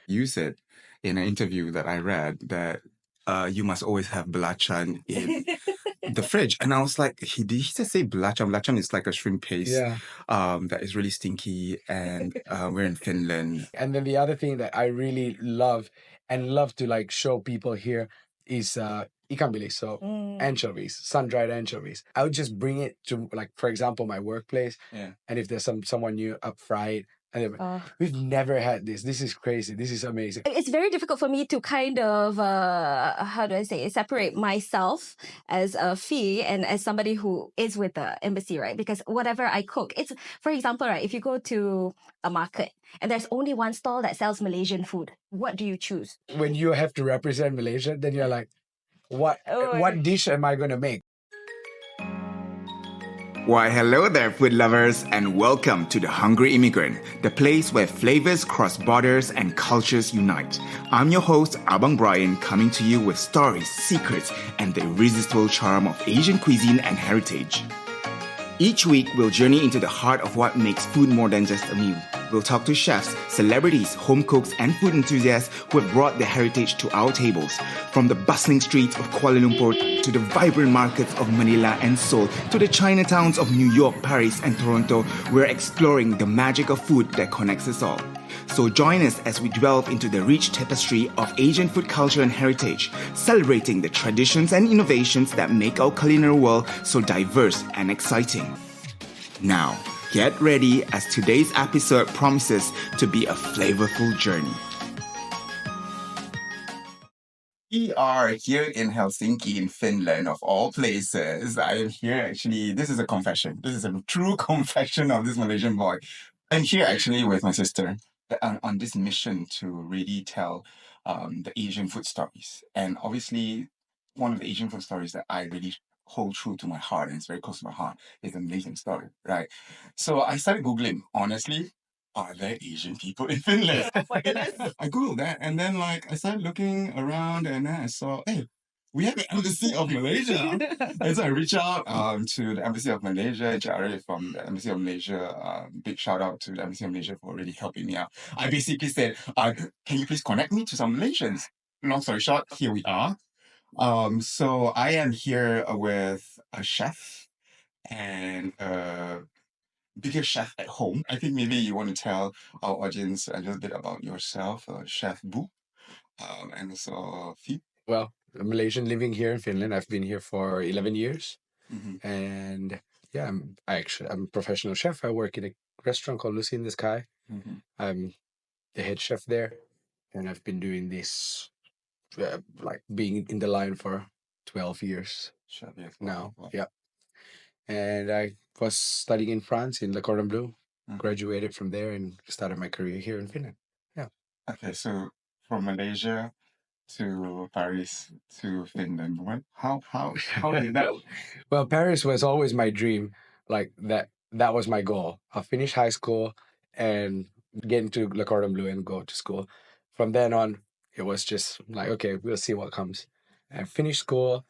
You said in an interview that I read that you must always have belacan in the fridge. And I was like, did he just say belacan? Belacan is like a shrimp paste that is really stinky. And we're in Finland. And then the other thing that I really love and love to like show people here is ikan bilis, so anchovies, sun-dried anchovies. I would just bring it to, like, for example, my workplace. Yeah. And if there's someone new, up fry it. And we've never had this. This is crazy. This is amazing. It's very difficult for me to kind of, how do I say, separate myself as a fee and as somebody who is with the embassy, right? Because whatever I cook, it's, for example, right, if you go to a market and there's only one stall that sells Malaysian food, what do you choose? When you have to represent Malaysia, then you're like, what dish am I going to make? Why, hello there, food lovers, and welcome to The Hungry Immigrant, the place where flavors cross borders and cultures unite. I'm your host, Abang Brian, coming to you with stories, secrets, and the irresistible charm of Asian cuisine and heritage. Each week, we'll journey into the heart of what makes food more than just a meal. We'll talk to chefs, celebrities, home cooks, and food enthusiasts who have brought their heritage to our tables. From the bustling streets of Kuala Lumpur to the vibrant markets of Manila and Seoul to the Chinatowns of New York, Paris, and Toronto, we're exploring the magic of food that connects us all. So join us as we delve into the rich tapestry of Asian food culture and heritage, celebrating the traditions and innovations that make our culinary world so diverse and exciting. Now, get ready as today's episode promises to be a flavorful journey. We are here in Helsinki, in Finland, of all places. I am here actually, this is a confession. This is a true confession of this Malaysian boy. I'm here actually with my sister on this mission to really tell the Asian food stories. And obviously, one of the Asian food stories that I really hold true to my heart and it's very close to my heart is the Malaysian story, right? So I started Googling, honestly, are there Asian people in Finland? Oh my goodness. I Googled that and then I started looking around and then I saw, hey, we have the Embassy of Malaysia. And so I reached out to the Embassy of Malaysia, Jare from the Embassy of Malaysia. Big shout out to the Embassy of Malaysia for really helping me out. I basically said, can you please connect me to some Malaysians? Long story short, here we are. So I am here with a chef and a bigger chef at home. I think maybe you want to tell our audience a little bit about yourself, Chef Bu, and also Phi. Well, a Malaysian living here in Finland. I've been here for 11 years. Mhm. And yeah, I'm a professional chef. I work in a restaurant called Lucy in the Sky. Mhm. I'm the head chef there. And I've been doing this, like being in the line for 12 years Chef, yes. now. Wow. Yeah. And I was studying in France in Le Cordon Bleu, Mhm. graduated from there and started my career here in Finland. Yeah. Okay, so from Malaysia to Paris to Finland, how did that? Well, Paris was always my dream. Like that was my goal. I'll finish high school and get into Le Cordon Bleu and go to school. From then on, it was just like, okay, we'll see what comes. I finished school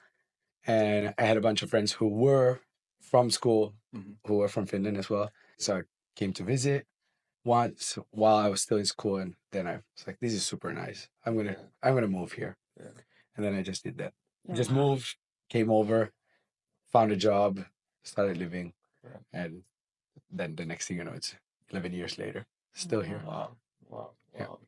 and I had a bunch of friends who were from school, who were from Finland as well. So I came to visit once while I was still in school, and then I was like, this is super nice. I'm gonna move here. Yeah. And then I just did that. Just moved, came over, found a job, started living, and then the next thing you know, it's 11 years later, still here. Wow. Yeah.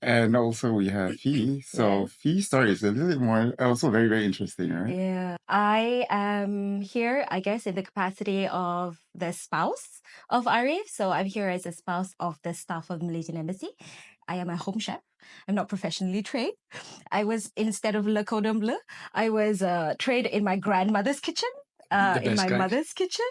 And also we have Phi. So Phi's story is a little bit more, also very, very interesting, right? Yeah, I am here, I guess, in the capacity of the spouse of Arif. So I'm here as a spouse of the staff of Malaysian Embassy. I am a home chef. I'm not professionally trained. I was, instead of Le Cordon Bleu, I was trained in my grandmother's kitchen. In my mother's kitchen.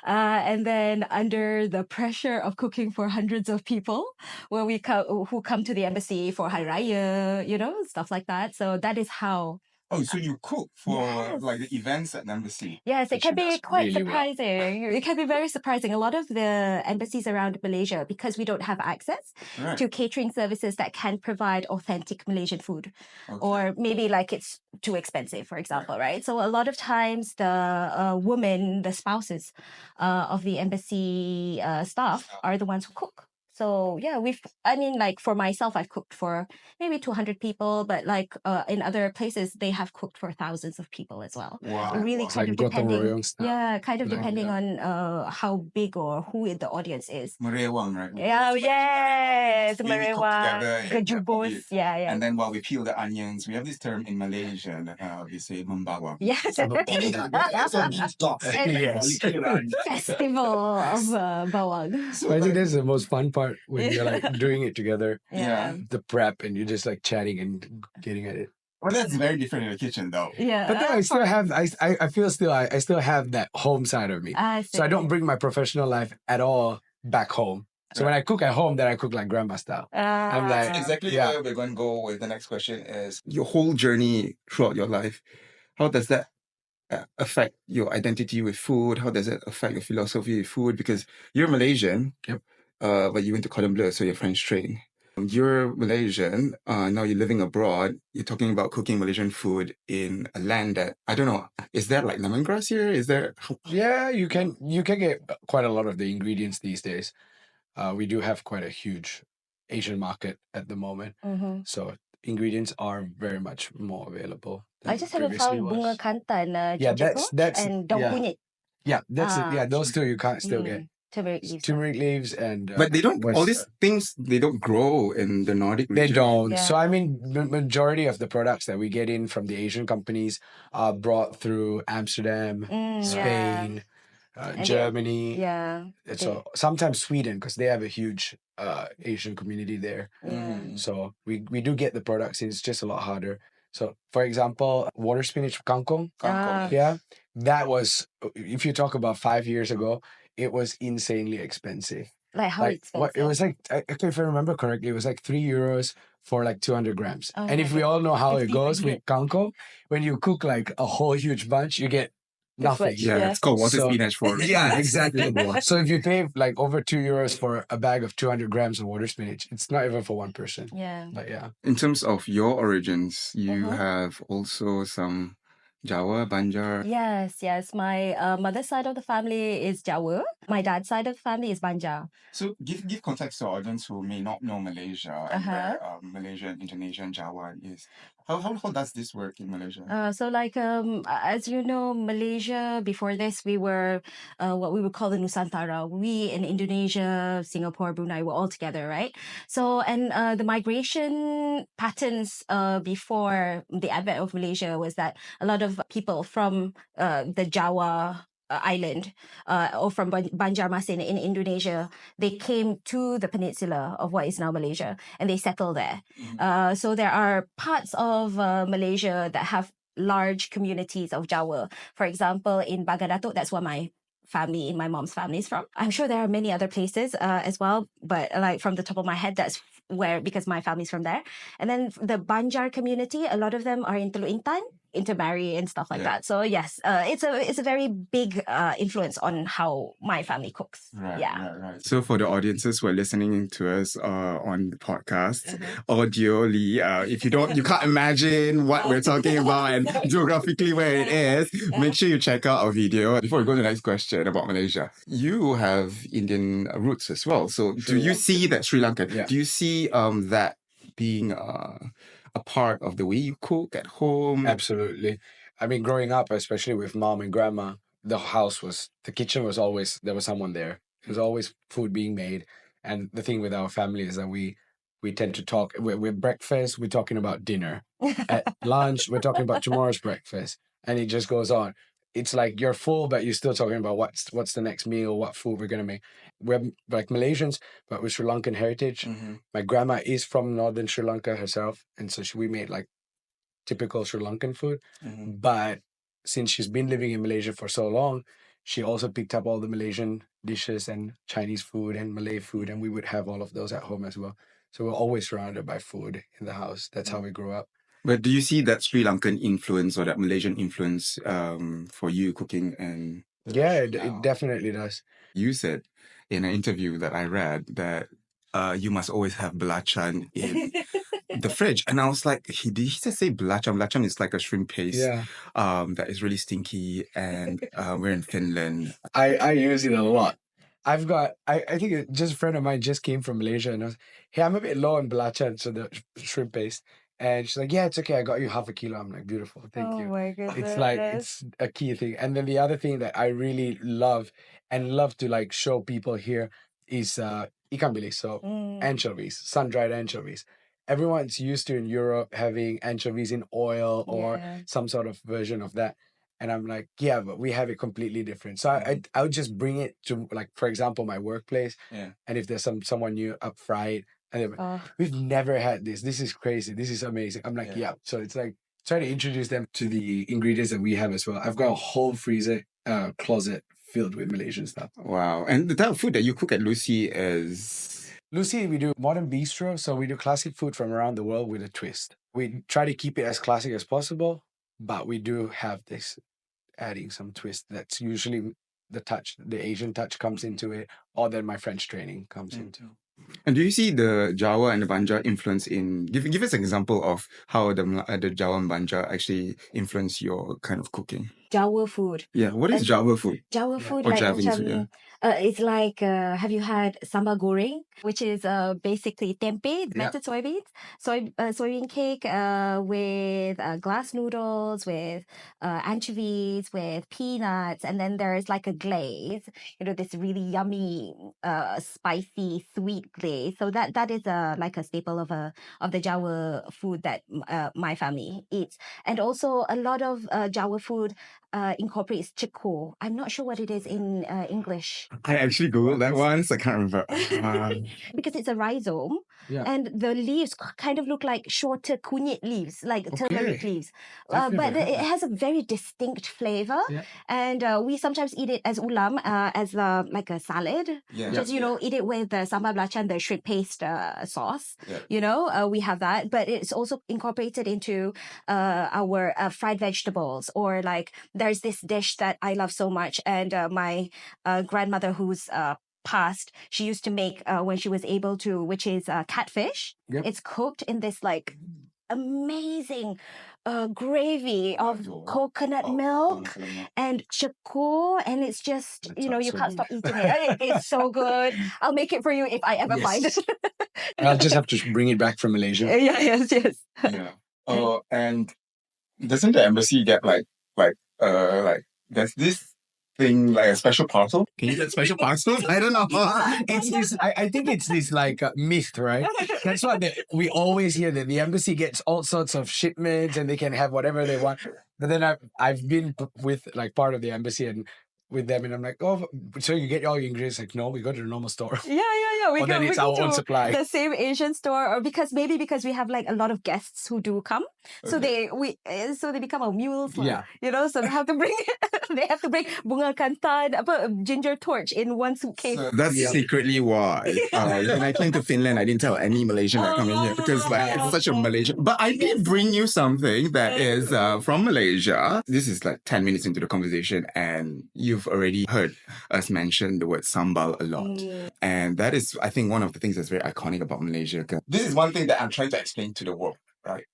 And then under the pressure of cooking for hundreds of people who come to the embassy for Hari Raya, stuff like that. So that is how. Oh, so you cook for like the events at the embassy? Yes, it can be quite really well. surprising. It can be very surprising. A lot of the embassies around Malaysia, because we don't have access to catering services that can provide authentic Malaysian food, or maybe like it's too expensive, for example, right? So a lot of times the women, the spouses of the embassy staff are the ones who cook. So yeah, like for myself, I've cooked for maybe 200 people, but like in other places, they have cooked for thousands of people as well. Wow. So really It's kind like of gotong depending, royong style. yeah, kind of Like, depending on how big or who the audience is. Merewang, right? Yeah, yes, We cook merewa, together and gejubus, yeah. And then while we peel the onions, we have this term in Malaysia that we say membawang. Yeah. Yes. Festival of bawang. So I think that's the most fun part when you're like doing it together. Yeah. The prep and you're just like chatting and getting at it. Well, that's very different in the kitchen, though. Yeah. But then I still have I feel still I still have that home side of me. So I don't bring my professional life at all back home. So when I cook at home, then I cook like grandma style. I'm like Exactly where we're going to go with the next question is your whole journey throughout your life. How does that affect your identity with food? How does it affect your philosophy with food? Because you're Malaysian, but you went to Cordon Bleu, so you're French trained. You're Malaysian, now you're living abroad. You're talking about cooking Malaysian food in a land that, I don't know, is there like lemongrass here? Is there? Yeah, you can get quite a lot of the ingredients these days. We do have quite a huge Asian market at the moment. So ingredients are very much more available. I just haven't found bunga kantan, ginger that's and daun kunyit. Yeah, those two you can't still get. Turmeric leaves and but they don't all these things they don't grow in the Nordic region. They don't. So I mean the majority of the products that we get in from the Asian companies are brought through Amsterdam, Spain, Germany. So sometimes Sweden because they have a huge Asian community there. So we do get the products in, it's just a lot harder. So for example, water spinach kangkong. That was, if you talk about 5 years ago, it was insanely expensive. Like how expensive? It was like, if I remember correctly, it was like €3 for like 200 grams. And if we all know how it goes with kangkong, when you cook like a whole huge bunch, you get nothing. It's called water spinach for it. Yeah, exactly. So if you pay like over €2 for a bag of 200 grams of water spinach, it's not even for one person. But in terms of your origins, you have also some Jawa, Banjar. Yes. My mother's side of the family is Jawa. My dad's side of the family is Banjar. So give context to our audience who may not know Malaysia and where Malaysian, Indonesian, Jawa is. How does this work in Malaysia? So like as you know, Malaysia before this we were what we would call the Nusantara. We in Indonesia, Singapore, Brunei were all together, right? So and the migration patterns before the advent of Malaysia was that a lot of people from the Jawa island or from Banjarmasin in Indonesia, they came to the peninsula of what is now Malaysia and they settled there. So there are parts of Malaysia that have large communities of Jawa. For example, in Bagadatuk, that's where my mom's family is from. I'm sure there are many other places as well, but like from the top of my head, that's where, because my family's from there. And then the Banjar community, a lot of them are in Teluk Intan, intermarry and stuff like that. So yes, it's a very big influence on how my family cooks. Right. So for the audiences who are listening to us on the podcast, audioly, if you can't imagine what we're talking about and geographically where it is, make sure you check out our video. Before we go to the next question about Malaysia, you have Indian roots as well. So do you see that Sri Lankan? Do you see that being a part of the way you cook at home? Absolutely. I mean, growing up, especially with mom and grandma, the kitchen was always, there was someone there. There's always food being made. And the thing with our family is that we tend to talk, with breakfast, we're talking about dinner. At lunch, we're talking about tomorrow's breakfast. And it just goes on. It's like you're full, but you're still talking about what's the next meal, what food we're going to make. We're like Malaysians, but with Sri Lankan heritage. My grandma is from northern Sri Lanka herself. And so we made like typical Sri Lankan food. But since she's been living in Malaysia for so long, she also picked up all the Malaysian dishes and Chinese food and Malay food. And we would have all of those at home as well. So we're always surrounded by food in the house. That's how we grew up. But do you see that Sri Lankan influence or that Malaysian influence for you cooking? And yeah, it definitely does. You said in an interview that I read that you must always have belacan in the fridge. And I was like, did he just say belacan? Belacan is like a shrimp paste that is really stinky. And we're in Finland. I use it a lot. I think just a friend of mine just came from Malaysia and I was, hey, I'm a bit low on belacan, so the shrimp paste. And she's like, yeah, it's okay. I got you half a kilo. I'm like, beautiful. Thank Oh you. my It's like, goodness. it's a key thing. And then the other thing that I really love and love to like show people here is ikan bilis. So anchovies, sun-dried anchovies. Everyone's used to in Europe having anchovies in oil or Yeah. some sort of version of that. And I'm like, yeah, but we have it completely different. So I would just bring it to, like, for example, my workplace. Yeah. And if there's someone new up fry it, and they're like, Oh, we've never had this. This is crazy. This is amazing. I'm like, yeah. So it's like trying to introduce them to the ingredients that we have as well. I've got a whole freezer closet filled with Malaysian stuff. Wow. And the type of food that you cook at Lucy is... Lucy, we do modern bistro, so we do classic food from around the world with a twist. We try to keep it as classic as possible, but we do have this adding some twist. That's usually the Asian touch comes into it, or then my French training comes into. And do you see the Jawa and the Banja influence in... Give us an example of how the Jawa and Banja actually influence your kind of cooking. Jawa food. Yeah, what is Jawa food? Jawa food, Or like Javanese macam, food, yeah. it's like, have you had sambal goreng, which is basically tempeh, melted soybeans, soybean cake with glass noodles, with anchovies, with peanuts, and then there's like a glaze, this really yummy, spicy, sweet glaze. So that is like a staple of the Jawa food that my family eats, and also a lot of Jawa food incorporates chico. I'm not sure what it is in English. I actually Googled that once. I can't remember. Because it's a rhizome, Yeah. and the leaves kind of look like shorter kunyit leaves, like turmeric leaves. Definitely But have it that. has a very distinct flavor. Yeah. And we sometimes eat it as ulam, as like a salad. Yeah. Just, eat it with the sambal belacan, the shrimp paste sauce. Yeah. We have that. But it's also incorporated into our fried vegetables, or like there's this dish that I love so much, and my grandmother who's passed, she used to make when she was able to, which is catfish. Yep. It's cooked in this like amazing gravy of coconut milk and chiku, and it's just, you can't stop eating it. It's so good. I'll make it for you if I ever find it. I'll just have to bring it back from Malaysia. Yes. Yeah. And doesn't the embassy get like there's this thing like a special parcel? Can you get special parcels? I don't know. It's this. I think it's this like myth, right? That's what we always hear, that the embassy gets all sorts of shipments and they can have whatever they want. But then I've been with like part of the embassy and with them, and I'm like, oh, so you get all your ingredients? Like, no, we go to the normal store. Yeah. We Or then it's our own supply. The same Asian store, or because we have like a lot of guests who do come, so they become our mules. Yeah. So they have to bring bunga kantan, ginger torch in one suitcase. So that's secretly why when I came to Finland, I didn't tell any Malaysian that come in here because it's such a Malaysian. But I did bring you something that is from Malaysia. This is like 10 minutes into the conversation, and you've already heard us mention the word sambal a lot. And that is, I think, one of the things that's very iconic about Malaysia. This is one thing that I'm trying to explain to the world, right?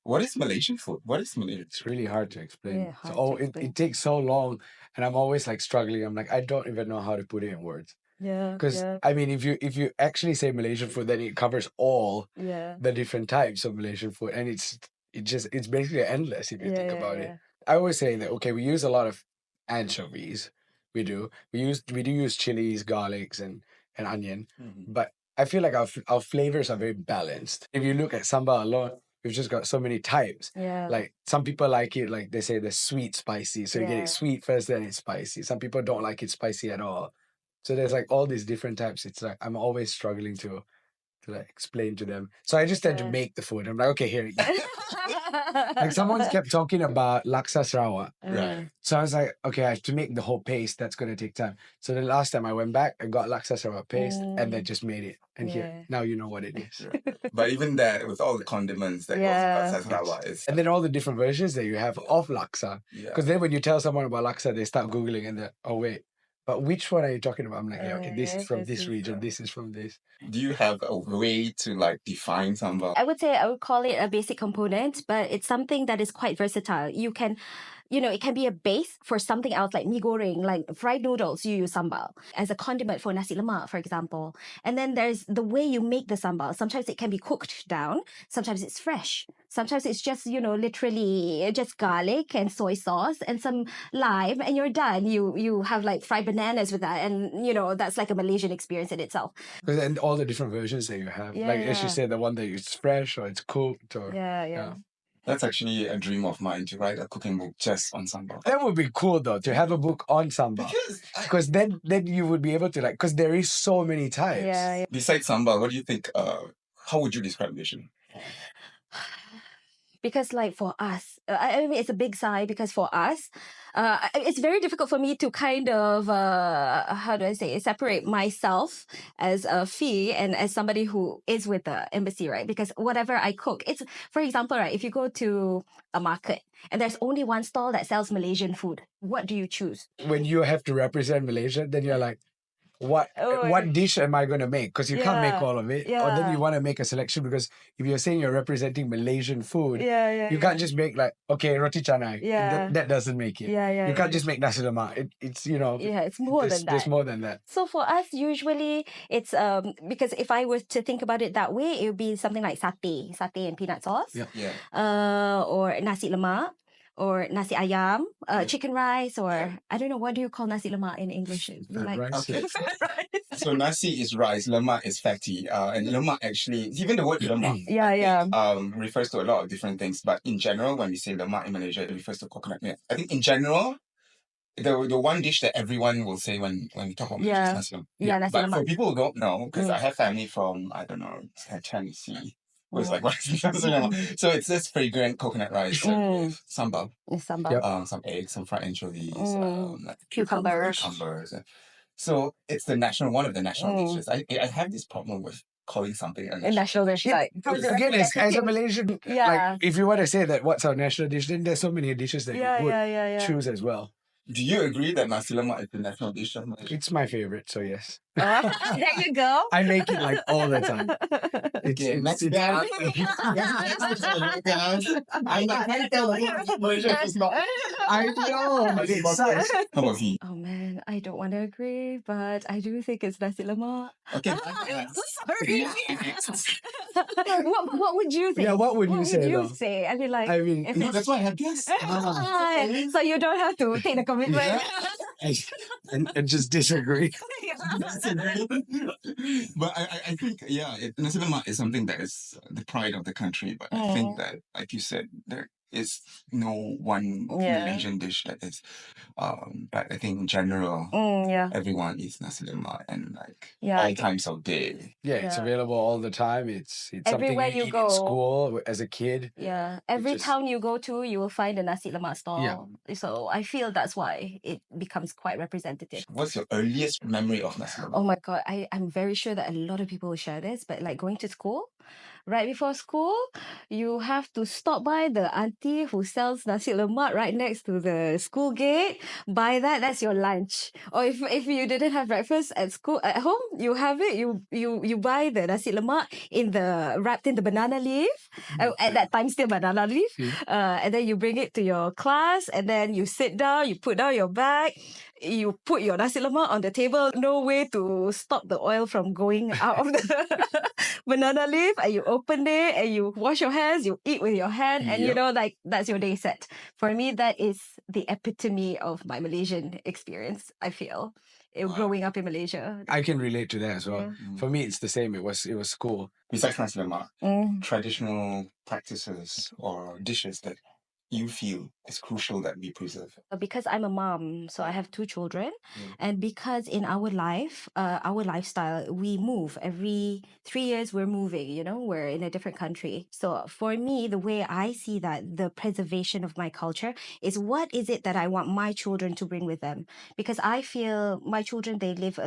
What is Malaysian food? What is Malaysian? It's really hard to explain. Yeah, hard So, to explain. it takes so long, and I'm always like struggling. I'm like, I don't even know how to put it in words. Yeah. Because I mean, if you actually say Malaysian food, then it covers all the different types of Malaysian food, and it's basically endless if you think about it. I always say that we use a lot of anchovies. We do use chilies, garlics, and onion, but I feel like our flavors are very balanced. If you look at sambal alone, we've just got so many types. Yeah. Like some people like it, like they say the sweet spicy. So you get it sweet first, then it's spicy. Some people don't like it spicy at all. So there's like all these different types. It's like I'm always struggling to like explain to them. So I just tend to make the food. I'm like, okay, here. Like someone kept talking about laksa Sarawak. Right. So I was like, okay, I have to make the whole paste. That's going to take time. So the last time I went back, I got laksa Sarawak paste and then just made it. And here, now you know what it is. But even that, with all the condiments that goes with Sarawak, is... And then all the different versions that you have of laksa. Yeah. Because then when you tell someone about laksa, they start Googling and they're, oh, wait. But which one are you talking about? I'm like, yeah, okay, this is from this region. This is from this. Do you have a way to like define sambal? I would say I would call it a basic component, but it's something that is quite versatile. You can it can be a base for something else like mee goreng, like fried noodles, you use sambal as a condiment for nasi lemak, for example. And then there's the way you make the sambal. Sometimes it can be cooked down, sometimes it's fresh, sometimes it's just, literally just garlic and soy sauce and some lime and you're done. You have like fried bananas with that, and that's like a Malaysian experience in itself. And all the different versions that you have. Yeah, Like as you yeah. said, the one that it's fresh or it's cooked or Yeah. That's actually a dream of mine, to write a cooking book just on sambal. That would be cool though, to have a book on sambal. Because then you would be able to because there is so many types. Yeah. Besides sambal, what do you think, how would you describe Malaysian? Because like for us, I mean, it's a big sigh because for us, it's very difficult for me to kind of, how do I say, separate myself as a fee and as somebody who is with the embassy, right? Because whatever I cook, it's, for example, right, if you go to a market and there's only one stall that sells Malaysian food, what do you choose? When you have to represent Malaysia, then you're like, what Oh, dish am I going to make? Because you can't make Yeah, all of it. Or then yeah. you want to make a selection because if you're saying you're representing Malaysian food, Yeah. you can't just make like, okay, roti canai. Yeah. That doesn't make it. Yeah. You can't just make nasi lemak. It's, Yeah, it's more than there's that. more than that. So for us, usually it's because if I was to think about it that way, it would be something like satay and peanut sauce, Yeah. or nasi lemak, or nasi ayam, chicken rice, or I don't know, what do you call nasi lemak in English? Fat rice. Okay. Fat rice. So nasi is rice, lemak is fatty, and lemak actually, even the word lemak, Yeah. refers to a lot of different things. But in general, when we say lemak in Malaysia, it refers to coconut milk. I think in general, the one dish that everyone will say when we talk about Malaysia is nasi lemak. Yeah, nasi But for lemak. people who don't know, because I have family from, I don't know, Tennessee, who is like, what is nasi lemak? So it's this fragrant coconut rice with sambal, It's sambal. some eggs, some fried anchovies, like Cucumbers. So it's one of the national dishes. I have this problem with calling something a A national. national dish, like Again, as a Malaysian, Yeah. like if you want to say that what's our national dish, then there's so many dishes that you would yeah. choose as well. Do you agree that nasi lemak is the national dish of Malaysia? It's my favorite, so yes. There you go. I make it like all the time. Okay, next guy. I'm not trying to tell you Malaysia is not. I know, but it sucks. How about you? Oh man, I don't want to agree, but I do think it's nasi lemak. Okay. Sorry. what would you think? Yeah, what would you say, though? say? I mean, like, I mean, if No, that's why I have guests. so you don't have to take the commitment. and just disagree. But I think, nasi lemak is something that is the pride of the country. But I think that, like you said, there is no one Malaysian dish that is. But I think in general, everyone eats nasi lemak and like all times of day. Yeah, it's available all the time. It's Everywhere something you you eat go. in school as a kid. Yeah, every just- town you go to, you will find a nasi lemak stall. Yeah. So I feel that's why it becomes quite representative. What's your earliest memory of nasi lemak? Oh my God, I'm very sure that a lot of people will share this, but like going to school, right before school, you have to stop by the auntie who sells nasi lemak right next to the school gate. Buy that's your lunch. Or if you didn't have breakfast at home, you have it. You buy the nasi lemak wrapped in the banana leaf. At that time, still banana leaf. And then you bring it to your class, and then you sit down. You put down your bag. You put your nasi lemak on the table. No way to stop the oil from going out of the banana leaf. And you open it and you wash your hands. You eat with your hand, and like that's your day set. For me, that is the epitome of my Malaysian experience. I feel growing up in Malaysia. I can relate to that as well. For me, it's the same. It was school. Besides nasi lemak, traditional practices or dishes that you feel is crucial that we preserve? Because I'm a mom, so I have 2 children, and because in our lifestyle, we move every 3 years. We're moving, we're in a different country. So for me, the way I see that the preservation of my culture is what is it that I want my children to bring with them? Because I feel my children, they live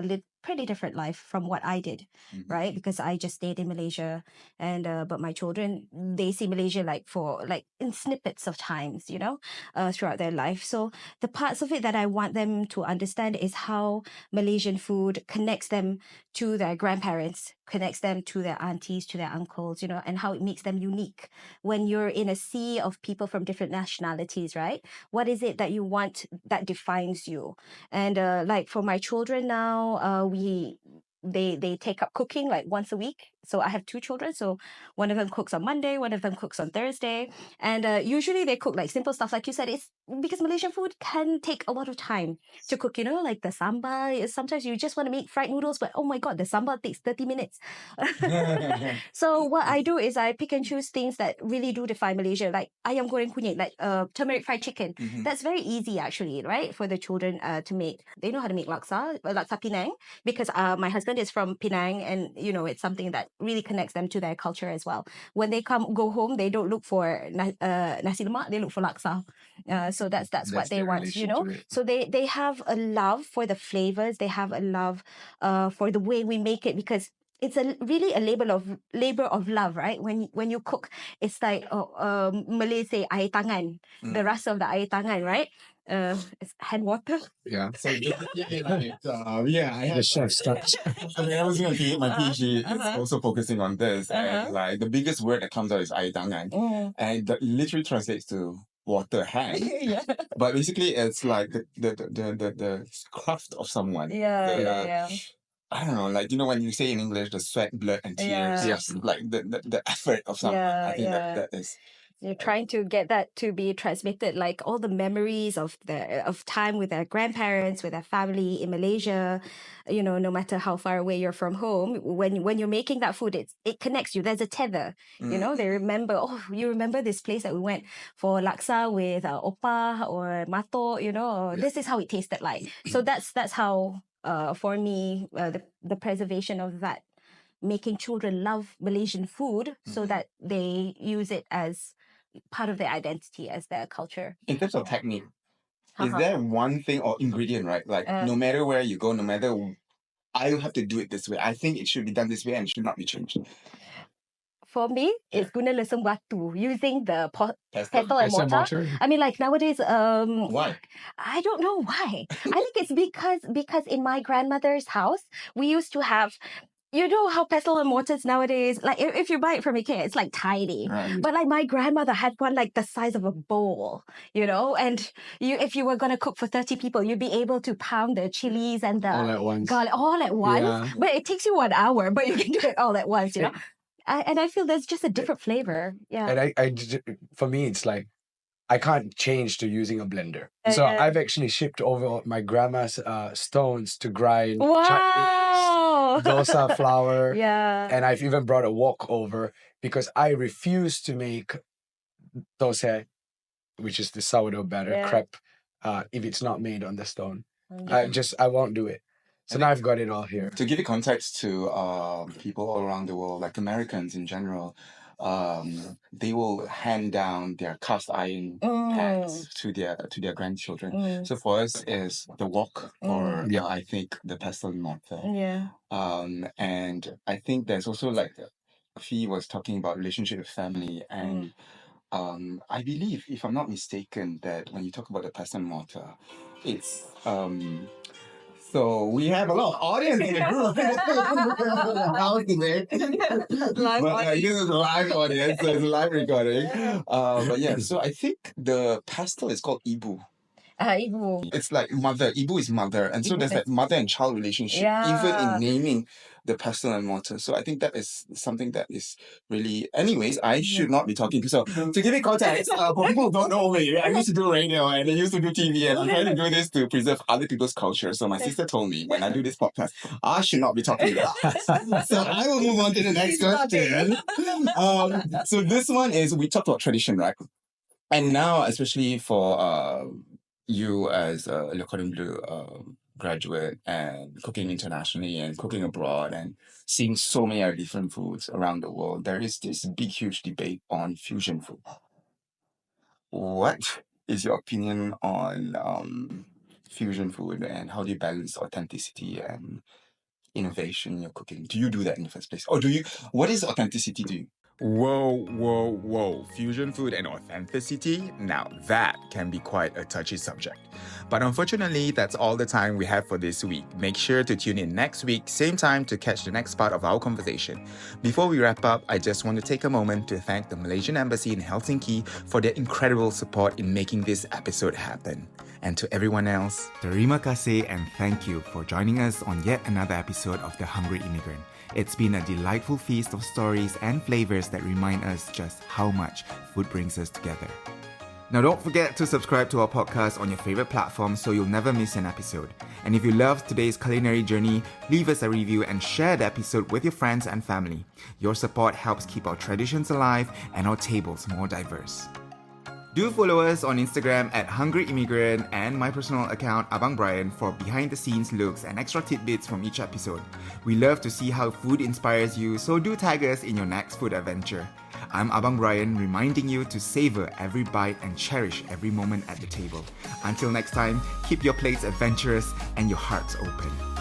pretty different life from what I did, right? Because I just stayed in Malaysia, and but my children, they see Malaysia like for like in snippets of times, throughout their life. So the parts of it that I want them to understand is how Malaysian food connects them to their grandparents, connects them to their aunties, to their uncles, and how it makes them unique. When you're in a sea of people from different nationalities, right? What is it that you want that defines you? And like for my children now, they take up cooking like once a week. So I have two children. So one of them cooks on Monday, one of them cooks on Thursday. And usually they cook like simple stuff. Like you said, it's because Malaysian food can take a lot of time to cook, like the sambal. Sometimes you just want to make fried noodles, but oh my God, the sambal takes 30 minutes. So what I do is I pick and choose things that really do define Malaysia, like ayam goreng kunyit, like turmeric fried chicken. That's very easy actually, right? For the children to make. They know how to make laksa Penang, because my husband is from Penang, and it's something that really connects them to their culture as well. When they go home, they don't look for nasi lemak, they look for laksa. So that's what they their want, relation to it. So they have a love for the flavors, they have a love for the way we make it, because it's really a labor of love, right? When you cook, it's like Malay say air tangan, the rasa of the air tangan, right? It's hand water. Yeah. So I The chef's touch. I mean, I was going to create my PhD. It's uh-huh. also focusing on this, and like the biggest word that comes out is air tangan, and that literally translates to water hand. Yeah. But basically, it's like the craft of someone. Yeah. I don't know, like when you say in English, the sweat, blood, and tears. Yeah. Yes, like the effort of someone. I think Yeah. that is. You're trying to get that to be transmitted, like all the memories of time with their grandparents, with their family in Malaysia. No matter how far away you're from home, when you're making that food, it connects you. There's a tether. They remember. Oh, you remember this place that we went for laksa with opa or mato. This is how it tasted like. So that's how for me the preservation of that, making children love Malaysian food so that they use it as part of their identity, as their culture. In terms of technique, is Uh-huh. there one thing or ingredient, right? Like no matter where you go, no matter I have to do it this way. I think it should be done this way and it should not be changed. For me, it's guna lesung batu, using the pestle and Pestle mortar. I mean, like nowadays, Why? I don't know why. I think it's because in my grandmother's house, we used to have. You know how pestle and mortars nowadays, like if you buy it from IKEA, it's like tiny. Right. But like my grandmother had one like the size of a bowl, and if you were going to cook for 30 people, you'd be able to pound the chilies and the All at once. garlic all at once. Yeah. But it takes you 1 hour, but you can do it all at once, and I feel there's just a different flavor. Yeah. And for me, it's like I can't change to using a blender. So I've actually shipped over my grandma's stones to grind Wow. chutneys, dosa flour. Yeah. And I've even brought a wok over because I refuse to make dosa, which is the sourdough batter, crepe, if it's not made on the stone. I won't do it. So now I've got it all here. To give you context to people all around the world, like Americans in general, they will hand down their cast iron pans to their grandchildren. So for us, is the wok or I think the pestle and mortar. Yeah. And I think there's also like Fee was talking about relationship with family, and I believe, if I'm not mistaken, that when you talk about the pestle and mortar, it's so we have a lot of audience in the group. How today? But this is a live audience, so it's a live recording. But yeah, so I think the pestle is called ibu. Ibu. It's like mother. Ibu is mother, and so there's that mother and child relationship, even in naming the pestle and mortar. So I think that is something that is really. Anyways, I should not be talking. So to give you context, for people who don't know me, I used to do radio and I used to do TV, and I'm trying to do this to preserve other people's culture. So my sister told me when I do this podcast, I should not be talking about this. So I will move on to the next question. So this one is, we talked about tradition, right? And now, especially for you as a Le Cordon Bleu graduate and cooking internationally and cooking abroad and seeing so many other different foods around the world, there is this big, huge debate on fusion food. What is your opinion on fusion food, and how do you balance authenticity and innovation in your cooking? Do you do that in the first place? Or what is authenticity to you? Whoa. Fusion food and authenticity? Now that can be quite a touchy subject. But unfortunately, that's all the time we have for this week. Make sure to tune in next week, same time, to catch the next part of our conversation. Before we wrap up, I just want to take a moment to thank the Malaysian Embassy in Helsinki for their incredible support in making this episode happen. And to everyone else, terima kasih and thank you for joining us on yet another episode of The Hungry Immigrant. It's been a delightful feast of stories and flavors that remind us just how much food brings us together. Now don't forget to subscribe to our podcast on your favorite platform so you'll never miss an episode. And if you loved today's culinary journey, leave us a review and share the episode with your friends and family. Your support helps keep our traditions alive and our tables more diverse. Do follow us on Instagram at Hungry Immigrant and my personal account Abang Brian for behind-the-scenes looks and extra tidbits from each episode. We love to see how food inspires you, so do tag us in your next food adventure. I'm Abang Brian, reminding you to savor every bite and cherish every moment at the table. Until next time, keep your plates adventurous and your hearts open.